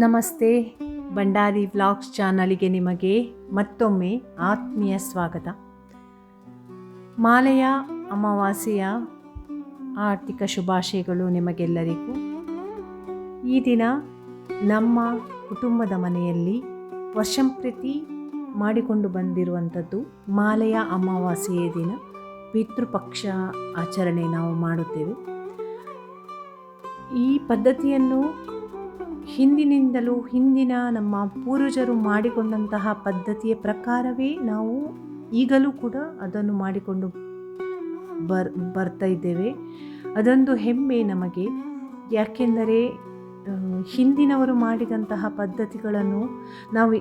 ನಮಸ್ತೆ. ಭಂಡಾರಿ ವ್ಲಾಗ್ಸ್ ಚಾನಲಿಗೆ ನಿಮಗೆ ಮತ್ತೊಮ್ಮೆ ಆತ್ಮೀಯ ಸ್ವಾಗತ. ಮಾಲೆಯ ಅಮಾವಾಸ್ಯೆಯ ಆರ್ಥಿಕ ಶುಭಾಶಯಗಳು ನಿಮಗೆಲ್ಲರಿಗೂ. ಈ ದಿನ ನಮ್ಮ ಕುಟುಂಬದ ಮನೆಯಲ್ಲಿ ವರ್ಷಂಪ್ರತಿ ಮಾಡಿಕೊಂಡು ಬಂದಿರುವಂಥದ್ದು ಮಾಲೆಯ ಅಮಾವಾಸ್ಯೆಯ ದಿನ ಪಿತೃಪಕ್ಷ ಆಚರಣೆ ನಾವು ಮಾಡುತ್ತೇವೆ. ಈ ಪದ್ಧತಿಯನ್ನು ಹಿಂದಿನ ನಮ್ಮ ಪೂರ್ವಜರು ಮಾಡಿಕೊಂಡಂತಹ ಪದ್ಧತಿಯ ಪ್ರಕಾರವೇ ನಾವು ಈಗಲೂ ಕೂಡ ಅದನ್ನು ಮಾಡಿಕೊಂಡು ಬರ್ತಾ ಇದ್ದೇವೆ. ಅದೊಂದು ಹೆಮ್ಮೆ ನಮಗೆ. ಯಾಕೆಂದರೆ ಹಿಂದಿನವರು ಮಾಡಿದಂತಹ ಪದ್ಧತಿಗಳನ್ನು ನಾವು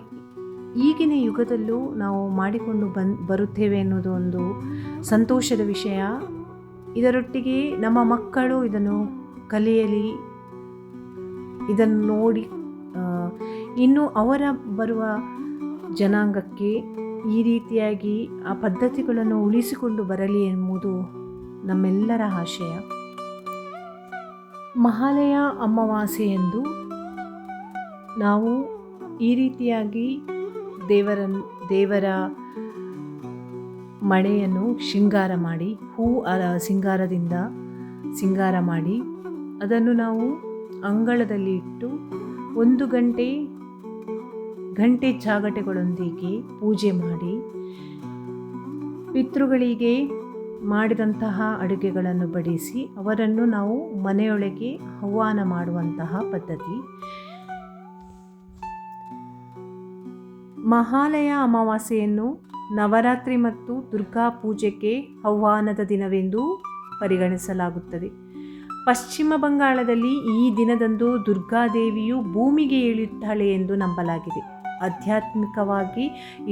ಈಗಿನ ಯುಗದಲ್ಲೂ ನಾವು ಮಾಡಿಕೊಂಡು ಬರುತ್ತೇವೆ ಅನ್ನೋದು ಒಂದು ಸಂತೋಷದ ವಿಷಯ. ಇದರೊಟ್ಟಿಗೆ ನಮ್ಮ ಮಕ್ಕಳು ಇದನ್ನು ಕಲಿಯಲಿ, ಇದನ್ನು ನೋಡಿ ಇನ್ನು ಅವರ ಬರುವ ಜನಾಂಗಕ್ಕೆ ಈ ರೀತಿಯಾಗಿ ಆ ಪದ್ಧತಿಗಳನ್ನು ಉಳಿಸಿಕೊಂಡು ಬರಲಿ ಎಂಬುದು ನಮ್ಮೆಲ್ಲರ ಆಶಯ. ಮಹಾಲಯ ಅಮಾವಾಸ್ಯೆಯಂದು ನಾವು ಈ ರೀತಿಯಾಗಿ ದೇವರ ಮಣೆಯನ್ನು ಶೃಂಗಾರ ಮಾಡಿ ಸಿಂಗಾರದಿಂದ ಸಿಂಗಾರ ಮಾಡಿ ಅದನ್ನು ನಾವು ಅಂಗಳದಲ್ಲಿ ಇಟ್ಟು 1 ಗಂಟೆ ಜಾಗಟೆಗಳೊಂದಿಗೆ ಪೂಜೆ ಮಾಡಿ ಪಿತೃಗಳಿಗೆ ಮಾಡಿದಂತಹ ಅಡುಗೆಗಳನ್ನು ಬಡಿಸಿ ಅವರನ್ನು ನಾವು ಮನೆಯೊಳಗೆ ಆಹ್ವಾನ ಮಾಡುವಂತಹ ಪದ್ಧತಿ. ಮಹಾಲಯ ಅಮಾವಾಸ್ಯೆಯನ್ನು ನವರಾತ್ರಿ ಮತ್ತು ದುರ್ಗಾ ಪೂಜೆಗೆ ಆಹ್ವಾನದ ದಿನವೆಂದು ಪರಿಗಣಿಸಲಾಗುತ್ತದೆ. ಪಶ್ಚಿಮ ಬಂಗಾಳದಲ್ಲಿ ಈ ದಿನದಂದು ದುರ್ಗಾದೇವಿಯು ಭೂಮಿಗೆ ಇಳಿಯುತ್ತಾಳೆ ಎಂದು ನಂಬಲಾಗಿದೆ. ಆಧ್ಯಾತ್ಮಿಕವಾಗಿ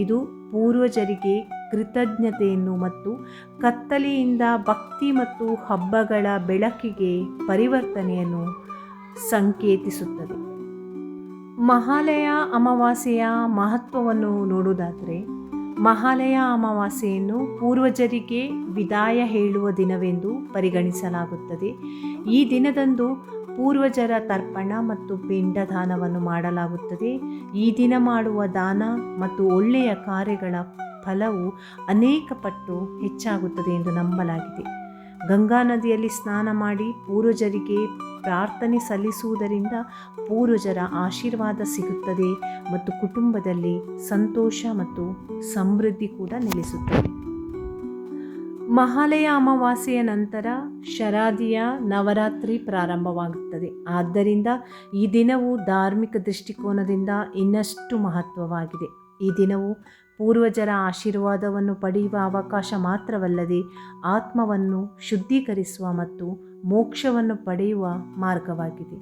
ಇದು ಪೂರ್ವಜರಿಗೆ ಕೃತಜ್ಞತೆಯನ್ನು ಮತ್ತು ಕತ್ತಲೆಯಿಂದ ಭಕ್ತಿ ಮತ್ತು ಹಬ್ಬಗಳ ಬೆಳಕಿಗೆ ಪರಿವರ್ತನೆಯನ್ನು ಸಂಕೇತಿಸುತ್ತದೆ. ಮಹಾಲಯ ಅಮಾವಾಸ್ಯೆಯ ಮಹತ್ವವನ್ನು ನೋಡುವುದಾದರೆ, ಮಹಾಲಯ ಅಮಾವಾಸ್ಯೆಯನ್ನು ಪೂರ್ವಜರಿಗೆ ವಿದಾಯ ಹೇಳುವ ದಿನವೆಂದು ಪರಿಗಣಿಸಲಾಗುತ್ತದೆ. ಈ ದಿನದಂದು ಪೂರ್ವಜರ ತರ್ಪಣ ಮತ್ತು ಪಿಂಡದಾನವನ್ನು ಮಾಡಲಾಗುತ್ತದೆ. ಈ ದಿನ ಮಾಡುವ ದಾನ ಮತ್ತು ಒಳ್ಳೆಯ ಕಾರ್ಯಗಳ ಫಲವು ಅನೇಕ ಪಟ್ಟು ಹೆಚ್ಚಾಗುತ್ತದೆ ಎಂದು ನಂಬಲಾಗಿದೆ. ಗಂಗಾ ನದಿಯಲ್ಲಿ ಸ್ನಾನ ಮಾಡಿ ಪೂರ್ವಜರಿಗೆ ಪ್ರಾರ್ಥನೆ ಸಲ್ಲಿಸುವುದರಿಂದ ಪೂರ್ವಜರ ಆಶೀರ್ವಾದ ಸಿಗುತ್ತದೆ ಮತ್ತು ಕುಟುಂಬದಲ್ಲಿ ಸಂತೋಷ ಮತ್ತು ಸಮೃದ್ಧಿ ಕೂಡ ನೆಲೆಸುತ್ತದೆ. ಮಹಾಲಯ ಅಮಾವಾಸ್ಯೆಯ ನಂತರ ಶರದಿಯ ನವರಾತ್ರಿ ಪ್ರಾರಂಭವಾಗುತ್ತದೆ. ಆದ್ದರಿಂದ ಈ ದಿನವು ಧಾರ್ಮಿಕ ದೃಷ್ಟಿಕೋನದಿಂದ ಇನ್ನಷ್ಟು ಮಹತ್ವವಾಗಿದೆ. ಈ ದಿನವು ಪೂರ್ವಜರ ಆಶೀರ್ವಾದವನ್ನು ಪಡೆಯುವ ಅವಕಾಶ ಮಾತ್ರವಲ್ಲದೆ ಆತ್ಮವನ್ನು ಶುದ್ಧೀಕರಿಸುವ ಮತ್ತು ಮೋಕ್ಷವನ್ನು ಪಡೆಯುವ ಮಾರ್ಗವಾಗಿದೆ.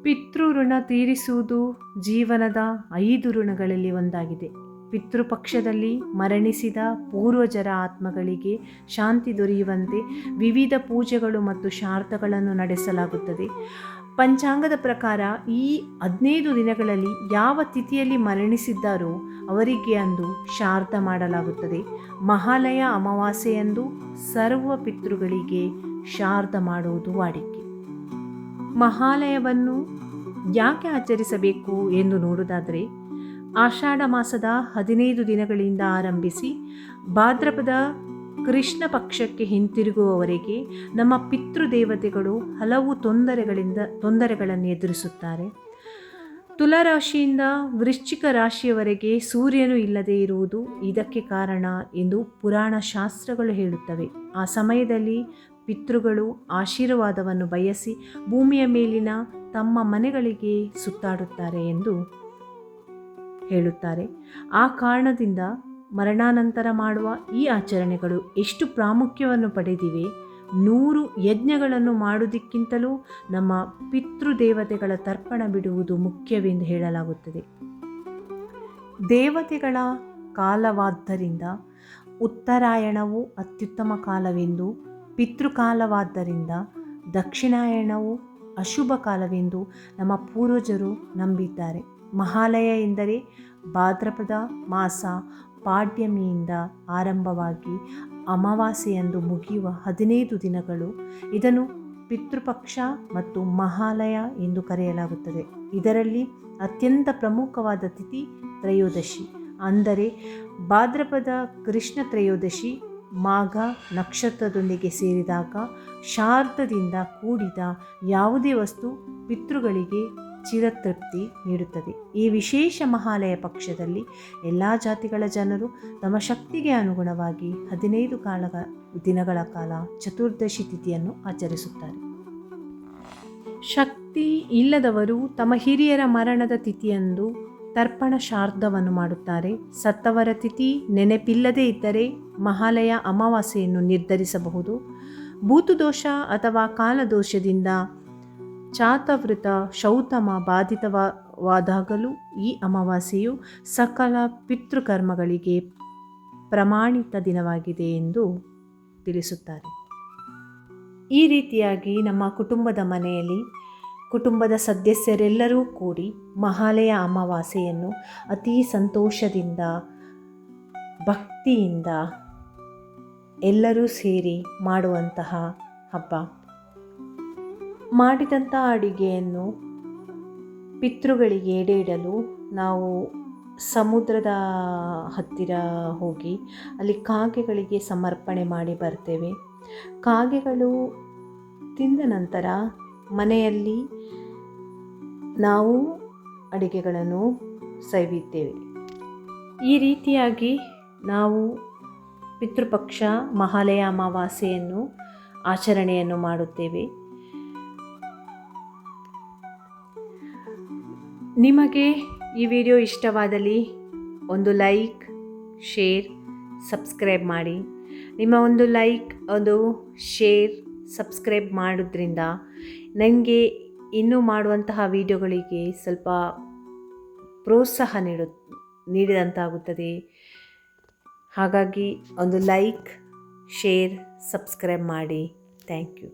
ಪಿತೃಋಣ ತೀರಿಸುವುದು ಜೀವನದ 5 ಋಣಗಳಲ್ಲಿ ಒಂದಾಗಿದೆ. ಪಿತೃಪಕ್ಷದಲ್ಲಿ ಮರಣಿಸಿದ ಪೂರ್ವಜರ ಆತ್ಮಗಳಿಗೆ ಶಾಂತಿ ದೊರೆಯುವಂತೆ ವಿವಿಧ ಪೂಜೆಗಳು ಮತ್ತು ಶ್ರಾದ್ದಗಳನ್ನು ನಡೆಸಲಾಗುತ್ತದೆ. ಪಂಚಾಂಗದ ಪ್ರಕಾರ ಈ 15 ದಿನಗಳಲ್ಲಿ ಯಾವ ತಿಥಿಯಲ್ಲಿ ಮರಣಿಸಿದ್ದಾರೋ ಅವರಿಗೆ ಅಂದು ಶ್ರಾದ್ದ ಮಾಡಲಾಗುತ್ತದೆ. ಮಹಾಲಯ ಅಮಾವಾಸ್ಯೆಯಂದು ಸರ್ವ ಪಿತೃಗಳಿಗೆ ಶ್ರಾದ್ದ ಮಾಡುವುದು ವಾಡಿಕೆ. ಮಹಾಲಯವನ್ನು ಯಾಕೆ ಆಚರಿಸಬೇಕು ಎಂದು ನೋಡುವುದಾದರೆ, ಆಷಾಢ ಮಾಸದ 15 ದಿನಗಳಿಂದ ಆರಂಭಿಸಿ ಭಾದ್ರಪದ ಕೃಷ್ಣ ಪಕ್ಷಕ್ಕೆ ಹಿಂತಿರುಗುವವರೆಗೆ ನಮ್ಮ ಪಿತೃದೇವತೆಗಳು ಹಲವು ತೊಂದರೆಗಳನ್ನು ಎದುರಿಸುತ್ತಾರೆ. ತುಲಾರಾಶಿಯಿಂದ ವೃಶ್ಚಿಕ ರಾಶಿಯವರೆಗೆ ಸೂರ್ಯನು ಇಲ್ಲದೇ ಇರುವುದು ಇದಕ್ಕೆ ಕಾರಣ ಎಂದು ಪುರಾಣ ಶಾಸ್ತ್ರಗಳು ಹೇಳುತ್ತವೆ. ಆ ಸಮಯದಲ್ಲಿ ಪಿತೃಗಳು ಆಶೀರ್ವಾದವನ್ನು ಬಯಸಿ ಭೂಮಿಯ ಮೇಲಿನ ತಮ್ಮ ಮನೆಗಳಿಗೆ ಸುತ್ತಾಡುತ್ತಾರೆ ಎಂದು ಹೇಳುತ್ತಾರೆ. ಆ ಕಾರಣದಿಂದ ಮರಣಾನಂತರ ಮಾಡುವ ಈ ಆಚರಣೆಗಳು ಎಷ್ಟು ಪ್ರಾಮುಖ್ಯವನ್ನು ಪಡೆದಿವೆ. 100 ಯಜ್ಞಗಳನ್ನು ಮಾಡುವುದಕ್ಕಿಂತಲೂ ನಮ್ಮ ಪಿತೃದೇವತೆಗಳ ತರ್ಪಣ ಬಿಡುವುದು ಮುಖ್ಯವೆಂದು ಹೇಳಲಾಗುತ್ತದೆ. ದೇವತೆಗಳ ಕಾಲವಾದ್ದರಿಂದ ಉತ್ತರಾಯಣವು ಅತ್ಯುತ್ತಮ ಕಾಲವೆಂದು, ಪಿತೃಕಾಲವಾದ್ದರಿಂದ ದಕ್ಷಿಣಾಯಣವು ಅಶುಭ ಕಾಲವೆಂದು ನಮ್ಮ ಪೂರ್ವಜರು ನಂಬಿದ್ದಾರೆ. ಮಹಾಲಯ ಎಂದರೆ ಭಾದ್ರಪದ ಮಾಸ ಪಾಡ್ಯಮಿಯಿಂದ ಆರಂಭವಾಗಿ ಅಮಾವಾಸ್ಯೆಯಂದು ಮುಗಿಯುವ 15 ದಿನಗಳು. ಇದನ್ನು ಪಿತೃಪಕ್ಷ ಮತ್ತು ಮಹಾಲಯ ಎಂದು ಕರೆಯಲಾಗುತ್ತದೆ. ಇದರಲ್ಲಿ ಅತ್ಯಂತ ಪ್ರಮುಖವಾದ ತಿಥಿ ತ್ರಯೋದಶಿ, ಅಂದರೆ ಭಾದ್ರಪದ ಕೃಷ್ಣ ತ್ರಯೋದಶಿ ಮಾಘ ನಕ್ಷತ್ರದೊಂದಿಗೆ ಸೇರಿದಾಗ ಶಾರ್ದದಿಂದ ಕೂಡಿದ ಯಾವುದೇ ವಸ್ತು ಪಿತೃಗಳಿಗೆ ಚಿರತೃಪ್ತಿ ನೀಡುತ್ತದೆ. ಈ ವಿಶೇಷ ಮಹಾಲಯ ಪಕ್ಷದಲ್ಲಿ ಎಲ್ಲ ಜಾತಿಗಳ ಜನರು ತಮ್ಮ ಶಕ್ತಿಗೆ ಅನುಗುಣವಾಗಿ 15 ದಿನಗಳ ಕಾಲ ಚತುರ್ದಶಿ ತಿಥಿಯನ್ನು ಆಚರಿಸುತ್ತಾರೆ. ಶಕ್ತಿ ಇಲ್ಲದವರು ತಮ್ಮ ಹಿರಿಯರ ಮರಣದ ತಿಥಿಯಂದು ತರ್ಪಣ ಶಾರ್ದವನ್ನು ಮಾಡುತ್ತಾರೆ. ಸತ್ತವರ ತಿಥಿ ನೆನಪಿಲ್ಲದೇ ಇದ್ದರೆ ಮಹಾಲಯ ಅಮಾವಾಸ್ಯೆಯನ್ನು ನಿರ್ಧರಿಸಬಹುದು. ಭೂತುದೋಷ ಅಥವಾ ಕಾಲದೋಷದಿಂದ ಚಾತವೃತ ಶೌತಮ ಬಾಧಿತವಾದಾಗಲೂ ಈ ಅಮಾವಾಸ್ಯೆಯು ಸಕಲ ಪಿತೃಕರ್ಮಗಳಿಗೆ ಪ್ರಮಾಣಿತ ದಿನವಾಗಿದೆ ಎಂದು ತಿಳಿಸುತ್ತಾರೆ. ಈ ರೀತಿಯಾಗಿ ನಮ್ಮ ಕುಟುಂಬದ ಮನೆಯಲ್ಲಿ ಕುಟುಂಬದ ಸದಸ್ಯರೆಲ್ಲರೂ ಕೂಡಿ ಮಹಾಲಯ ಅಮಾವಾಸ್ಯೆಯನ್ನು ಅತಿ ಸಂತೋಷದಿಂದ ಭಕ್ತಿಯಿಂದ ಎಲ್ಲರೂ ಸೇರಿ ಮಾಡುವಂತಹ ಹಬ್ಬ. ಮಾಡಿದಂಥ ಅಡಿಗೆಯನ್ನು ಪಿತೃಗಳಿಗೆ ಎಡೆ ಇಡಲು ನಾವು ಸಮುದ್ರದ ಹತ್ತಿರ ಹೋಗಿ ಅಲ್ಲಿ ಕಾಗೆಗಳಿಗೆ ಸಮರ್ಪಣೆ ಮಾಡಿ ಬರ್ತೇವೆ. ಕಾಗೆಗಳು ತಿಂದ ನಂತರ ಮನೆಯಲ್ಲಿ ನಾವು ಅಡಿಗೆಗಳನ್ನು ಸವಿಯುತ್ತೇವೆ. ಈ ರೀತಿಯಾಗಿ ನಾವು ಪಿತೃಪಕ್ಷ ಮಹಾಲಯ ಅಮಾವಾಸ್ಯೆಯನ್ನು ಆಚರಣೆಯನ್ನು ಮಾಡುತ್ತೇವೆ. ನಿಮಗೆ ಈ ವಿಡಿಯೋ ಇಷ್ಟವಾದಲ್ಲಿ ಒಂದು ಲೈಕ್, ಶೇರ್, ಸಬ್ಸ್ಕ್ರೈಬ್ ಮಾಡಿ. ನಿಮ್ಮ ಒಂದು ಲೈಕ್, ಒಂದು ಶೇರ್, ಸಬ್ಸ್ಕ್ರೈಬ್ ಮಾಡೋದ್ರಿಂದ ನನಗೆ ಇನ್ನೂ ಮಾಡುವಂತಹ ವಿಡಿಯೋಗಳಿಗೆ ಸ್ವಲ್ಪ ಪ್ರೋತ್ಸಾಹ ನೀಡಿದಂತಾಗುತ್ತದೆ. ಹಾಗಾಗಿ ಒಂದು ಲೈಕ್, ಶೇರ್, ಸಬ್ಸ್ಕ್ರೈಬ್ ಮಾಡಿ. Thank you.